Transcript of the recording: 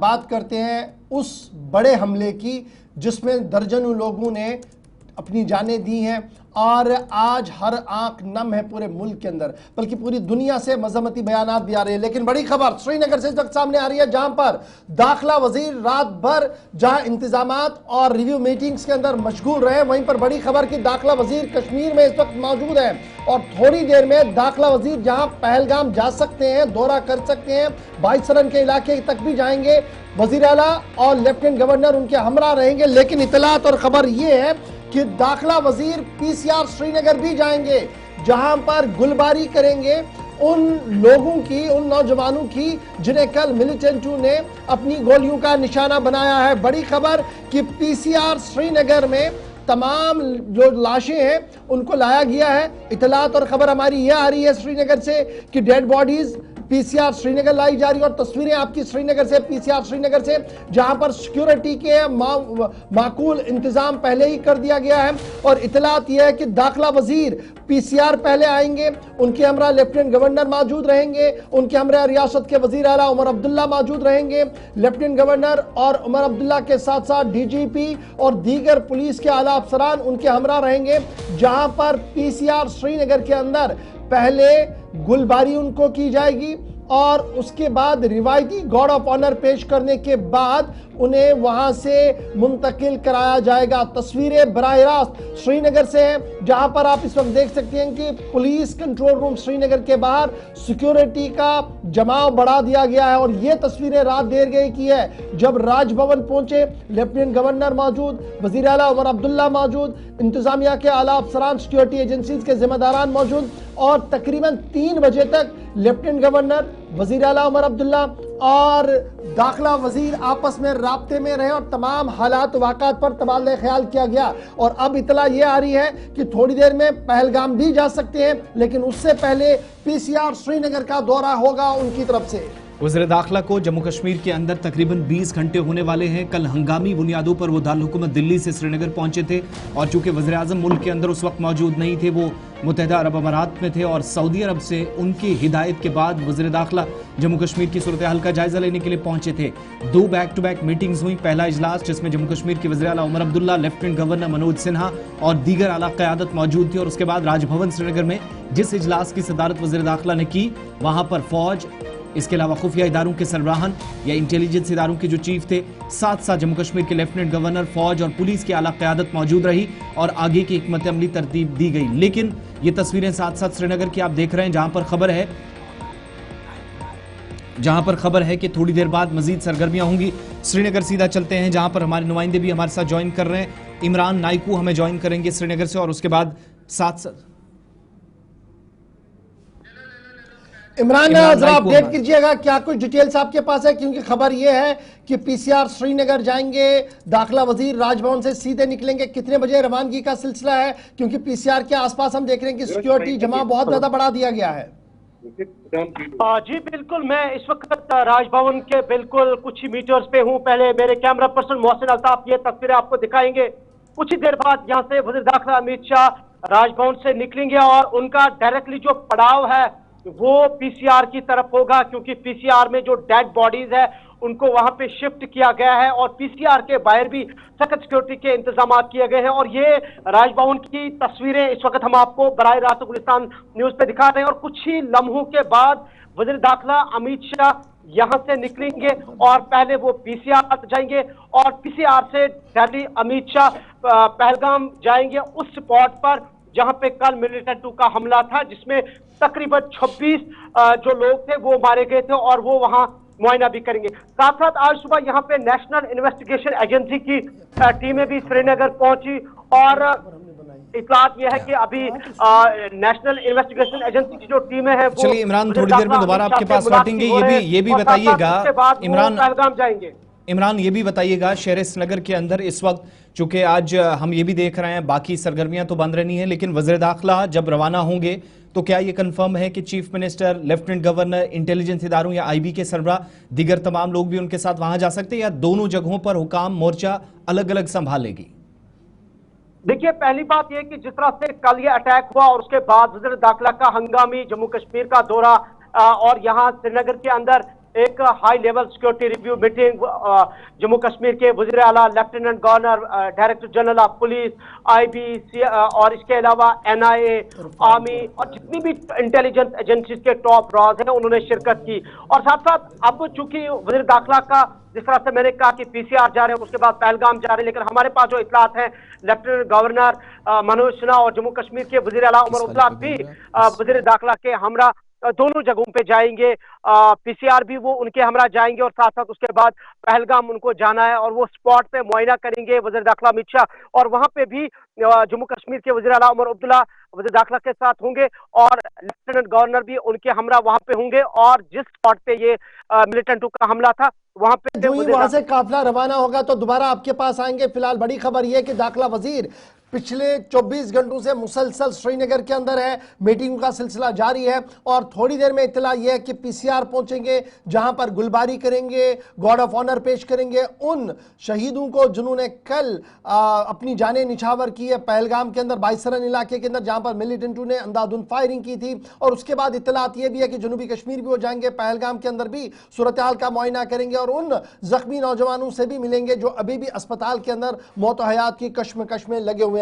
बात करते हैं उस बड़े हमले की जिसमें दर्जनों लोगों ने अपनी जानें दी हैं और आज हर आंख नम है पूरे मुल्क के अंदर, बल्कि पूरी दुनिया से मजम्मती बयानात भी आ रहे हैं। लेकिन बड़ी खबर श्रीनगर से इस वक्त सामने आ रही है, जहां पर दाखिला वजीर रात भर जहां इंतजामात और रिव्यू मीटिंग्स के अंदर मशगूल रहे, वहीं पर बड़ी खबर कि दाखिला वजीर कश्मीर में इस वक्त मौजूद है और थोड़ी देर में दाखिला वजीर जहां पहलगाम जा सकते हैं, दौरा कर सकते हैं, 22 सरन के इलाके तक भी जाएंगे। वजीर आला और लेफ्टिनेंट गवर्नर उनके हमरा रहेंगे। लेकिन इतलात और खबर यह है कि दाखिला वजीर पीसीआर श्रीनगर भी जाएंगे, जहां पर गुलबारी करेंगे उन लोगों की, उन नौजवानों की जिन्हें कल मिलिटेंटों ने अपनी गोलियों का निशाना बनाया है। बड़ी खबर कि पीसीआर श्रीनगर में तमाम जो लाशें हैं उनको लाया गया है। इतलात और खबर हमारी यह आ रही है श्रीनगर से कि डेड बॉडीज पीसीआर श्रीनगर लाई जा रही है और तस्वीरें आपकी श्रीनगर से, पीसीआर श्रीनगर से, जहां पर सिक्योरिटी के माकूल इंतजाम पहले ही कर दिया गया है। और इतलात यह है कि दाखिला वजीर पीसीआर पहले आएंगे, उनके हमरा लेफ्टिनेंट गवर्नर मौजूद रहेंगे, उनके हमरा रियासत के वजीर आला उमर अब्दुल्ला मौजूद रहेंगे। लेफ्टिनेंट गवर्नर और उमर अब्दुल्ला के साथ साथ डीजीपी और दीगर पुलिस के आला अफसरान उनके हमरा रहेंगे, जहां पर पीसीआर श्रीनगर के अंदर पहले गुलबारी उनको की जाएगी और उसके बाद रिवायती गार्ड ऑफ ऑनर पेश करने के बाद उन्हें वहां से मुंतकिल कराया जाएगा। तस्वीरें बराह रास्त श्रीनगर से हैं, जहां पर आप इस वक्त देख सकते हैं कि पुलिस कंट्रोल रूम श्रीनगर के बाहर सिक्योरिटी का जमाव बढ़ा दिया गया है। और ये तस्वीरें रात देर गए की है, जब राजभवन पहुंचे, लेफ्टिनेंट गवर्नर मौजूद, वजीर आला उमर अब्दुल्ला मौजूद, इंतजामिया के आला अफसरान, सिक्योरिटी एजेंसीज के जिम्मेदारान मौजूद और तकरीबन 3 बजे तक लेफ्टिनेंट गवर्नर, वजीर आला उमर अब्दुल्ला और दाखिला वजीर आपस में राब्ते में रहे और तमाम हालात वाक़ात पर तबादला ख्याल किया गया। और अब इतला यह आ रही है कि थोड़ी देर में पहलगाम भी जा सकते हैं, लेकिन उससे पहले पीसीआर श्रीनगर का दौरा होगा उनकी तरफ से। वज़ीर दाखिला को जम्मू कश्मीर के अंदर तकरीबन 20 घंटे होने वाले हैं। कल हंगामी बुनियादों पर वो दारुल हुकूमत दिल्ली से श्रीनगर पहुंचे थे और चूंकि वज़ीर आज़म मुल्क के अंदर उस वक्त मौजूद नहीं थे, वो मुत्तहिदा अरब अमारात में थे और सऊदी अरब से उनकी हिदायत के बाद वज़ीर दाखिला जम्मू कश्मीर की सूरत हाल का जायजा लेने के लिए पहुंचे थे। 2 बैक टू बैक मीटिंग्स हुई। पहला इजलास जिसमें जम्मू कश्मीर के वज़ीर आला उमर अब्दुल्ला, लेफ्टिनेंट गवर्नर मनोज सिन्हा और दीगर आला क़यादत मौजूद थी। और उसके बाद राजभवन श्रीनगर में जिस इजलास की सदारत वज़ीर दाखिला ने की, वहां पर फौज, इसके अलावा खुफिया इदारों के सरबराहन या इंटेलिजेंस इदारों के जो चीफ थे, साथ साथ जम्मू कश्मीर के लेफ्टिनेंट गवर्नर, फौज और पुलिस की आला क़यादत मौजूद रही और आगे की हिकमत अमली तरतीब दी गई। लेकिन ये तस्वीरें साथ साथ श्रीनगर की आप देख रहे हैं, जहां पर खबर है कि थोड़ी देर बाद मजीद सरगर्मियां होंगी। श्रीनगर सीधा चलते हैं, जहां पर हमारे नुमाइंदे भी हमारे साथ ज्वाइन कर रहे हैं। इमरान नाइकू हमें ज्वाइन करेंगे श्रीनगर से और उसके बाद साथ इमरान जरा अपडेट कीजिएगा, क्या कुछ डिटेल्स आपके पास है? क्योंकि खबर यह है कि पीसीआर श्रीनगर जाएंगे, दाखिला वजीर राजभवन से सीधे निकलेंगे। कितने बजे रवानगी का सिलसिला है? क्योंकि पीसीआर के आसपास हम देख रहे हैं कि सिक्योरिटी जमाव बहुत ज्यादा बढ़ा दिया गया है। जी बिल्कुल, मैं इस वक्त राजभवन के बिल्कुल कुछ ही मीटर्स पे हूँ। पहले मेरे कैमरा पर्सन मोहसिन अल्ताफ ये तस्वीरें आपको दिखाएंगे। कुछ ही देर बाद यहाँ से वजीर दाखिला अमित शाह राजभवन से निकलेंगे और उनका डायरेक्टली जो पड़ाव है वो पीसीआर की तरफ होगा, क्योंकि पीसीआर में जो डेड बॉडीज है उनको वहां पे शिफ्ट किया गया है और पीसीआर के बाहर भी सख्त सिक्योरिटी के इंतजाम किए गए हैं। और ये राजभवन की तस्वीरें इस वक्त हम आपको बराह रास्त गुलिस्तान न्यूज पे दिखा रहे हैं। और कुछ ही लम्हों के बाद वज़ीर दाखिला अमित शाह यहां से निकलेंगे और पहले वो पीसीआर जाएंगे और पीसीआर से दिल्ली अमित शाह पहलगाम जाएंगे, उस स्पॉट पर जहां पे कल मिलिटेंटों का हमला था, जिसमें तकरीबन 26 जो लोग थे वो मारे गए थे और वो वहां मुआयना भी करेंगे। साथ साथ आज सुबह यहाँ पे नेशनल इन्वेस्टिगेशन एजेंसी की टीमें भी श्रीनगर पहुंची और इत्तलात यह है कि अभी नेशनल इन्वेस्टिगेशन एजेंसी की जो टीमें हैं वो, चलिए इमरान थोड़ी देर में दोबारा आपके पास लौटेंगे। ये भी बताइएगा इमरान, पहलगाम जाएंगे। इमरान ये भी बताइएगा, शहर श्रीनगर के अंदर इस वक्त चूंकि आज हम ये भी देख रहे हैं बाकी सरगर्मियां तो बंद रहनी है, लेकिन वज़ीर दाखिला जब रवाना होंगे तो क्या ये कंफर्म है कि chief minister, lieutenant governor, intelligence इदारों या आईबी के सरबराह, दीगर तमाम लोग भी उनके साथ वहां जा सकते हैं या दोनों जगहों पर हुकाम मोर्चा अलग अलग संभालेगी? देखिए, पहली बात यह कि जिस तरह से कल ये अटैक हुआ और उसके बाद वज़ीर दाखिला का हंगामी जम्मू कश्मीर का दौरा और यहाँ श्रीनगर के अंदर एक high level security review meeting Jammu Kashmir के वजीर आला, lieutenant governor, director general of police, IB और इसके अलावा NIA, आर्मी और जितनी भी इंटेलिजेंस एजेंसीज के टॉप रॉज हैं उन्होंने शिरकत की। और साथ साथ अब चूंकि वजीर दाखिला का, जिस तरह से मैंने कहा कि PCR जा रहे हैं, उसके बाद पहलगाम जा रहे हैं, लेकिन हमारे पास जो इतलात हैं, लेफ्टिनेंट गवर्नर मनोज सिन्हा और जम्मू कश्मीर के वजीर आला उमर अब्दुल्ला भी वजीर दाखिला के हमरा दोनों जगहों पे जाएंगे। PCR भी वो उनके हमरा जाएंगे और साथ साथ उसके बाद पहलगाम उनको जाना है और वो स्पॉट पे मुआयना करेंगे वज़ीर दाखिला अमित शाह। और वहां पे भी जम्मू कश्मीर के वज़ीर आला उमर अब्दुल्ला वज़ीर दाखिला के साथ होंगे और लेफ्टिनेंट गवर्नर भी उनके हमरा वहां पे होंगे। और जिस स्पॉट पे ये मिलिटेंटों का हमला था वहां पे जो ही वहां से काफिला रवाना होगा तो दोबारा आपके पास आएंगे। फिलहाल बड़ी खबर यह कि दाखिला वजीर पिछले 24 घंटों से मुसलसल श्रीनगर के अंदर है, मीटिंग का सिलसिला जारी है और थोड़ी देर में इत्तला यह है कि PCR पहुंचेंगे, जहां पर गुलबारी करेंगे, गार्ड ऑफ ऑनर पेश करेंगे उन शहीदों को जिन्होंने कल अपनी जानें निछावर की है पहलगाम के अंदर, बाइसरन इलाके के अंदर, जहां पर मिलिटेंटों ने अंधाधुंध फायरिंग की थी। और उसके बाद इत्तलात यह भी है कि जनूबी कश्मीर भी हो जाएंगे, पहलगाम के अंदर भी सूरत हाल का मुआयना करेंगे और उन जख्मी नौजवानों से भी मिलेंगे जो अभी भी अस्पताल के अंदर मौत हयात की कश्मकश में लगे हुए हैं।